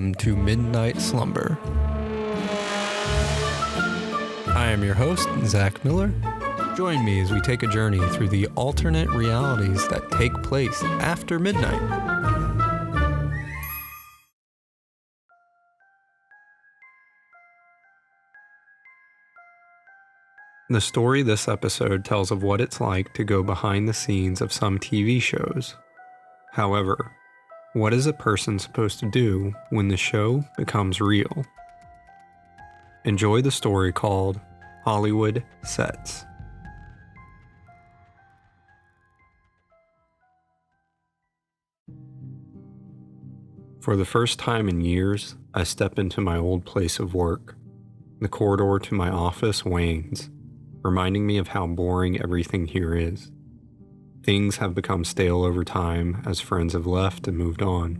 welcome to Midnight Slumber. I am your host, Zach Miller. Join me as we take a journey through the alternate realities that take place after midnight. The story this episode tells of what it's like to go behind the scenes of some TV shows. However, what is a person supposed to do when the show becomes real? Enjoy the story called Hollywood Sets. For the first time in years, I step into my old place of work. The corridor to my office wanes, reminding me of how boring everything here is. Things have become stale over time as friends have left and moved on.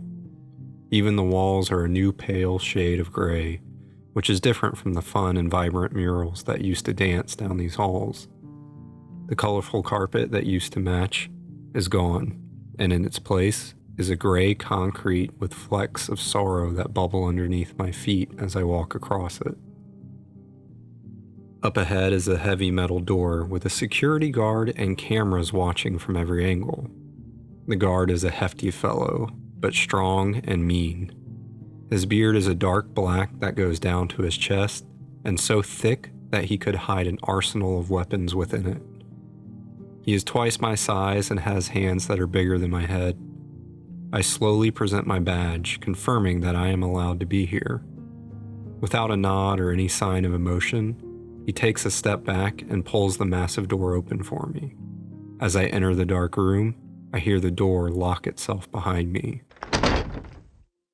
Even the walls are a new pale shade of gray, which is different from the fun and vibrant murals that used to dance down these halls. The colorful carpet that used to match is gone, and in its place is a gray concrete with flecks of sorrow that bubble underneath my feet as I walk across it. Up ahead is a heavy metal door with a security guard and cameras watching from every angle. The guard is a hefty fellow, but strong and mean. His beard is a dark black that goes down to his chest, and so thick that he could hide an arsenal of weapons within it. He is twice my size and has hands that are bigger than my head. I slowly present my badge, confirming that I am allowed to be here. Without a nod or any sign of emotion, he takes a step back and pulls the massive door open for me. As I enter the dark room, I hear the door lock itself behind me.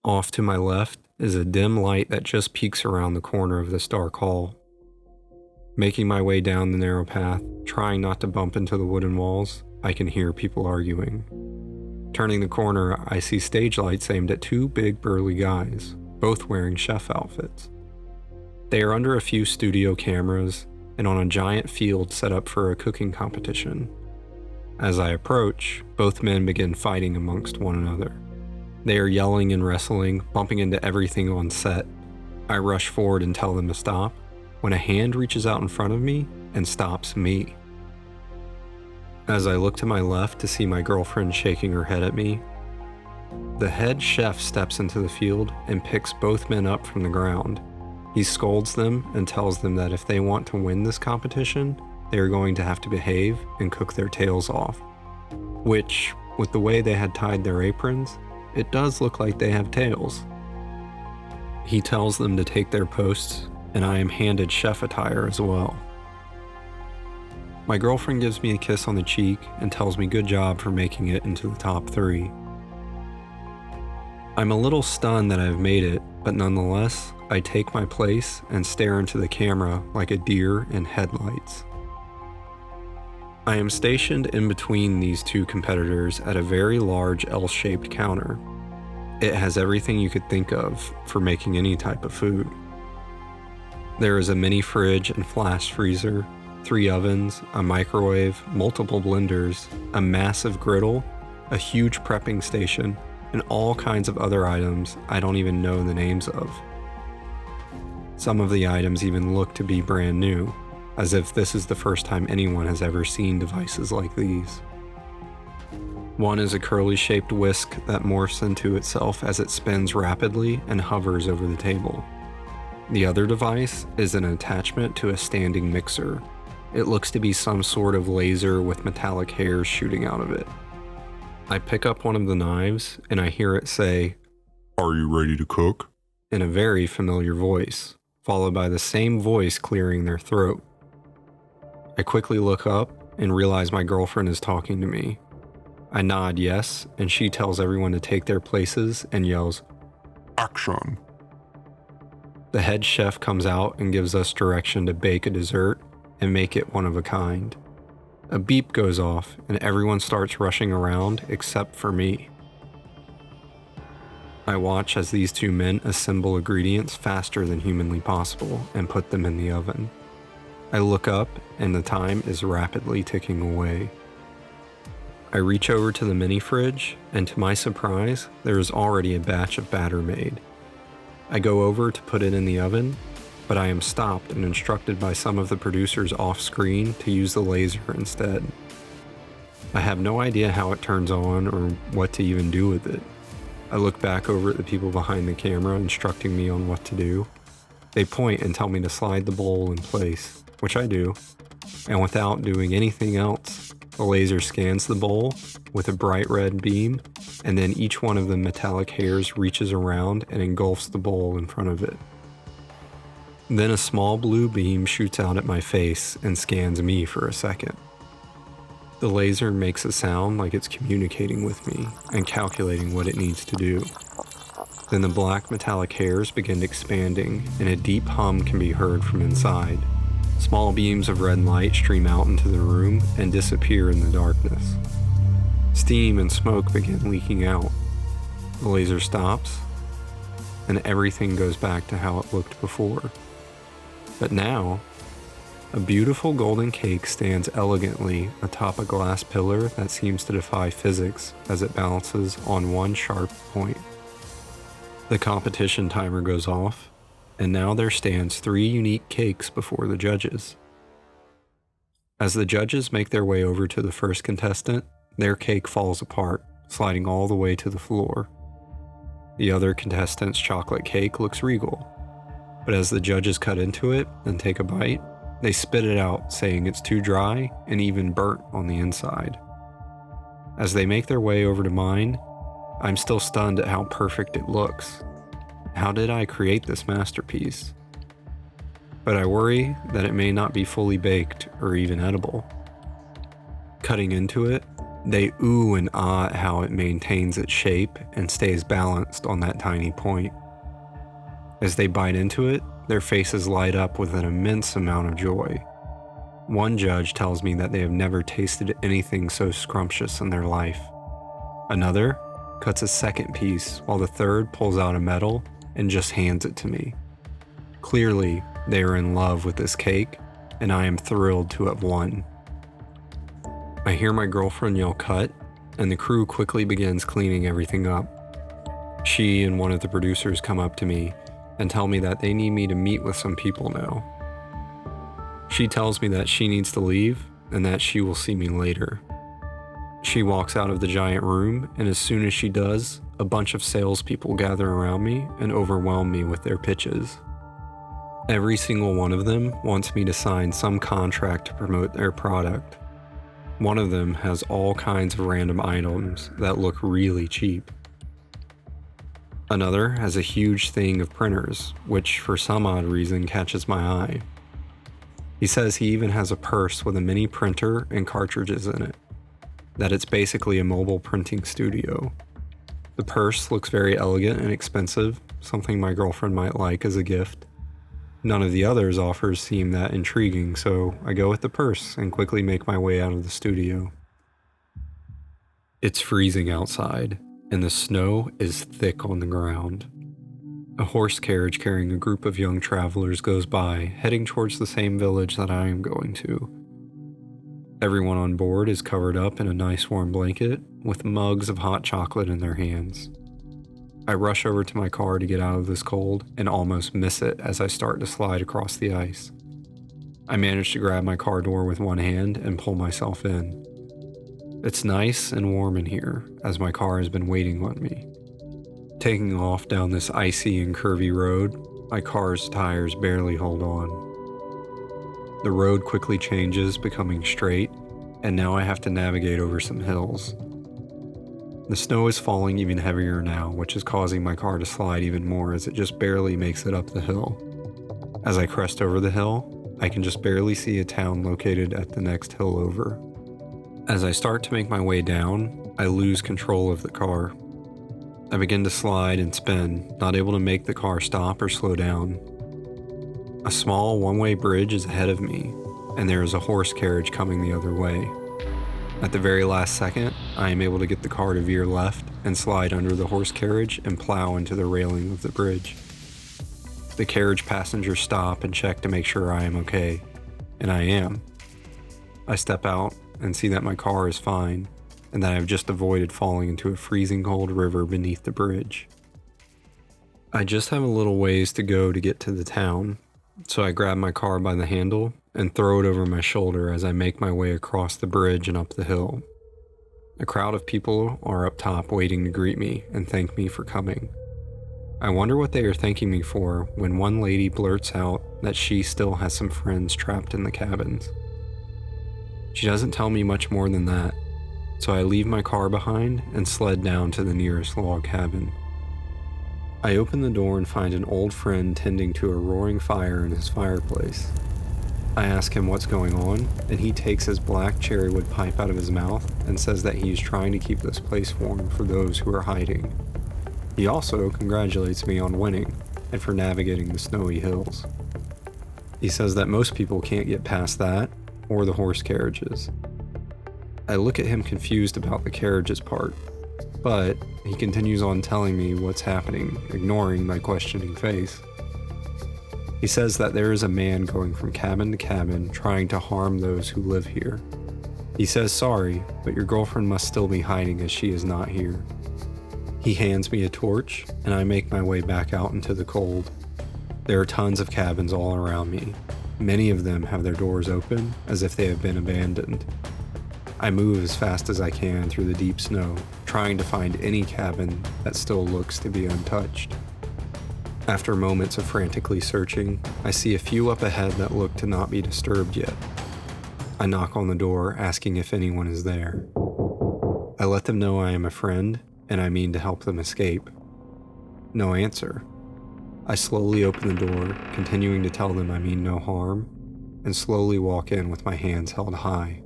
Off to my left is a dim light that just peeks around the corner of this dark hall. Making my way down the narrow path, trying not to bump into the wooden walls, I can hear people arguing. Turning the corner, I see stage lights aimed at two big burly guys, both wearing chef outfits. They are under a few studio cameras and on a giant field set up for a cooking competition. As I approach, both men begin fighting amongst one another. They are yelling and wrestling, bumping into everything on set. I rush forward and tell them to stop, when a hand reaches out in front of me and stops me. As I look to my left to see my girlfriend shaking her head at me, the head chef steps into the field and picks both men up from the ground. He scolds them and tells them that if they want to win this competition, they are going to have to behave and cook their tails off. Which, with the way they had tied their aprons, it does look like they have tails. He tells them to take their posts, and I am handed chef attire as well. My girlfriend gives me a kiss on the cheek and tells me good job for making it into the top 3. I'm a little stunned that I've made it, but nonetheless, I take my place and stare into the camera like a deer in headlights. I am stationed in between these two competitors at a very large L-shaped counter. It has everything you could think of for making any type of food. There is a mini fridge and flash freezer, 3 ovens, a microwave, multiple blenders, a massive griddle, a huge prepping station, and all kinds of other items I don't even know the names of. Some of the items even look to be brand new, as if this is the first time anyone has ever seen devices like these. One is a curly-shaped whisk that morphs into itself as it spins rapidly and hovers over the table. The other device is an attachment to a standing mixer. It looks to be some sort of laser with metallic hairs shooting out of it. I pick up one of the knives and I hear it say, "Are you ready to cook?" in a very familiar voice, followed by the same voice clearing their throat. I quickly look up and realize my girlfriend is talking to me. I nod yes, and she tells everyone to take their places and yells, "Action!" The head chef comes out and gives us direction to bake a dessert and make it one of a kind. A beep goes off and everyone starts rushing around except for me. I watch as these two men assemble ingredients faster than humanly possible and put them in the oven. I look up and the time is rapidly ticking away. I reach over to the mini fridge, and to my surprise, there is already a batch of batter made. I go over to put it in the oven, but I am stopped and instructed by some of the producers off screen to use the laser instead. I have no idea how it turns on or what to even do with it. I look back over at the people behind the camera instructing me on what to do. They point and tell me to slide the bowl in place, which I do, and without doing anything else, the laser scans the bowl with a bright red beam, and then each one of the metallic hairs reaches around and engulfs the bowl in front of it. Then a small blue beam shoots out at my face and scans me for a second. The laser makes a sound like it's communicating with me and calculating what it needs to do. Then the black metallic hairs begin expanding, and a deep hum can be heard from inside. Small beams of red light stream out into the room and disappear in the darkness. Steam and smoke begin leaking out. The laser stops, and everything goes back to how it looked before. But now, a beautiful golden cake stands elegantly atop a glass pillar that seems to defy physics as it balances on one sharp point. The competition timer goes off, and now there stands 3 unique cakes before the judges. As the judges make their way over to the first contestant, their cake falls apart, sliding all the way to the floor. The other contestant's chocolate cake looks regal, but as the judges cut into it and take a bite, they spit it out, saying it's too dry and even burnt on the inside. As they make their way over to mine, I'm still stunned at how perfect it looks. How did I create this masterpiece? But I worry that it may not be fully baked or even edible. Cutting into it, they ooh and ah at how it maintains its shape and stays balanced on that tiny point. As they bite into it, their faces light up with an immense amount of joy. One judge tells me that they have never tasted anything so scrumptious in their life. Another cuts a second piece, while the third pulls out a medal and just hands it to me. Clearly, they are in love with this cake, and I am thrilled to have won. I hear my girlfriend yell cut, and the crew quickly begins cleaning everything up. She and one of the producers come up to me and tell me that they need me to meet with some people now. She tells me that she needs to leave and that she will see me later. She walks out of the giant room, and as soon as she does, a bunch of salespeople gather around me and overwhelm me with their pitches. Every single one of them wants me to sign some contract to promote their product. One of them has all kinds of random items that look really cheap. Another has a huge thing of printers, which for some odd reason catches my eye. He says he even has a purse with a mini printer and cartridges in it, that it's basically a mobile printing studio. The purse looks very elegant and expensive, something my girlfriend might like as a gift. None of the others' offers seem that intriguing, so I go with the purse and quickly make my way out of the studio. It's freezing outside, and the snow is thick on the ground. A horse carriage carrying a group of young travelers goes by, heading towards the same village that I am going to. Everyone on board is covered up in a nice warm blanket, with mugs of hot chocolate in their hands. I rush over to my car to get out of this cold and almost miss it as I start to slide across the ice. I manage to grab my car door with one hand and pull myself in. It's nice and warm in here, as my car has been waiting on me. Taking off down this icy and curvy road, my car's tires barely hold on. The road quickly changes, becoming straight, and now I have to navigate over some hills. The snow is falling even heavier now, which is causing my car to slide even more as it just barely makes it up the hill. As I crest over the hill, I can just barely see a town located at the next hill over. As I start to make my way down, I lose control of the car. I begin to slide and spin, not able to make the car stop or slow down. A small one-way bridge is ahead of me, and there is a horse carriage coming the other way. At the very last second, I am able to get the car to veer left and slide under the horse carriage and plow into the railing of the bridge. The carriage passengers stop and check to make sure I am okay, and I am. I step out and see that my car is fine, and that I have just avoided falling into a freezing cold river beneath the bridge. I just have a little ways to go to get to the town, so I grab my car by the handle and throw it over my shoulder as I make my way across the bridge and up the hill. A crowd of people are up top waiting to greet me and thank me for coming. I wonder what they are thanking me for when one lady blurts out that she still has some friends trapped in the cabins. She doesn't tell me much more than that, so I leave my car behind and sled down to the nearest log cabin. I open the door and find an old friend tending to a roaring fire in his fireplace. I ask him what's going on, and he takes his black cherrywood pipe out of his mouth and says that he is trying to keep this place warm for those who are hiding. He also congratulates me on winning and for navigating the snowy hills. He says that most people can't get past that or the horse carriages. I look at him confused about the carriages part, but he continues on telling me what's happening, ignoring my questioning face. He says that there is a man going from cabin to cabin trying to harm those who live here. He says sorry, but your girlfriend must still be hiding as she is not here. He hands me a torch, and I make my way back out into the cold. There are tons of cabins all around me. Many of them have their doors open, as if they have been abandoned. I move as fast as I can through the deep snow, trying to find any cabin that still looks to be untouched. After moments of frantically searching, I see a few up ahead that look to not be disturbed yet. I knock on the door, asking if anyone is there. I let them know I am a friend, and I mean to help them escape. No answer. I slowly open the door, continuing to tell them I mean no harm, and slowly walk in with my hands held high.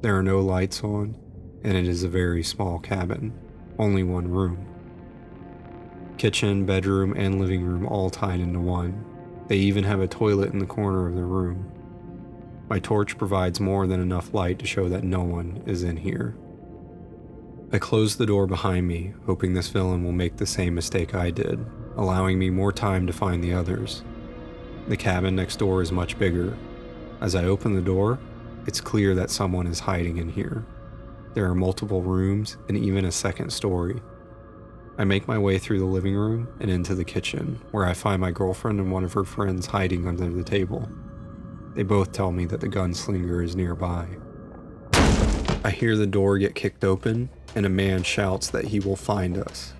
There are no lights on, and it is a very small cabin, only one room. Kitchen, bedroom, and living room all tied into one. They even have a toilet in the corner of the room. My torch provides more than enough light to show that no one is in here. I close the door behind me, hoping this villain will make the same mistake I did, allowing me more time to find the others. The cabin next door is much bigger. As I open the door, it's clear that someone is hiding in here. There are multiple rooms and even a second story. I make my way through the living room and into the kitchen, where I find my girlfriend and one of her friends hiding under the table. They both tell me that the gunslinger is nearby. I hear the door get kicked open, and a man shouts that he will find us.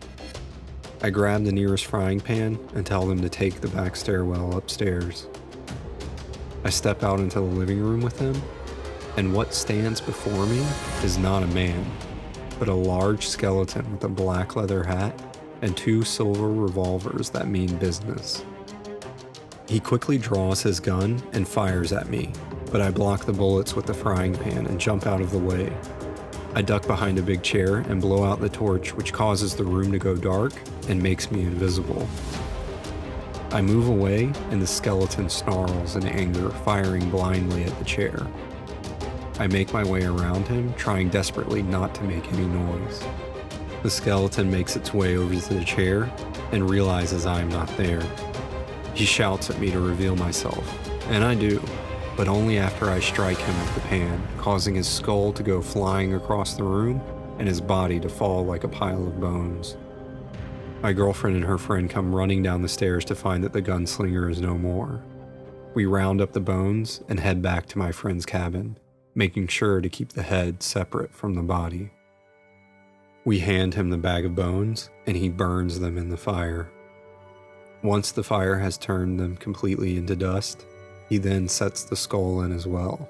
I grab the nearest frying pan and tell them to take the back stairwell upstairs. I step out into the living room with him, and what stands before me is not a man, but a large skeleton with a black leather hat and 2 silver revolvers that mean business. He quickly draws his gun and fires at me, but I block the bullets with the frying pan and jump out of the way. I duck behind a big chair and blow out the torch, which causes the room to go dark and makes me invisible. I move away, and the skeleton snarls in anger, firing blindly at the chair. I make my way around him, trying desperately not to make any noise. The skeleton makes its way over to the chair and realizes I am not there. He shouts at me to reveal myself, and I do, but only after I strike him with the pan, causing his skull to go flying across the room and his body to fall like a pile of bones. My girlfriend and her friend come running down the stairs to find that the gunslinger is no more. We round up the bones and head back to my friend's cabin, making sure to keep the head separate from the body. We hand him the bag of bones, and he burns them in the fire. Once the fire has turned them completely into dust, he then sets the skull in as well.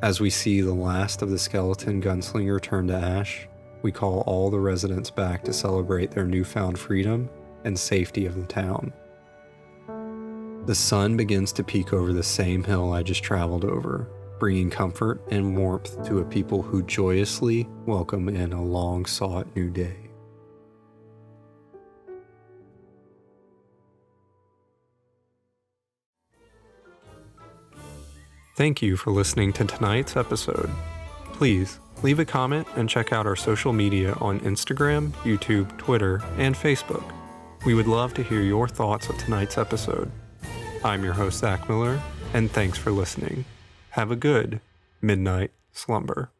As we see the last of the skeleton gunslinger turn to ash, we call all the residents back to celebrate their newfound freedom and safety of the town. The sun begins to peek over the same hill I just traveled over, bringing comfort and warmth to a people who joyously welcome in a long-sought new day. Thank you for listening to tonight's episode. Please leave a comment and check out our social media on Instagram, YouTube, Twitter, and Facebook. We would love to hear your thoughts of tonight's episode. I'm your host, Zach Miller, and thanks for listening. Have a good Midnight Slumber.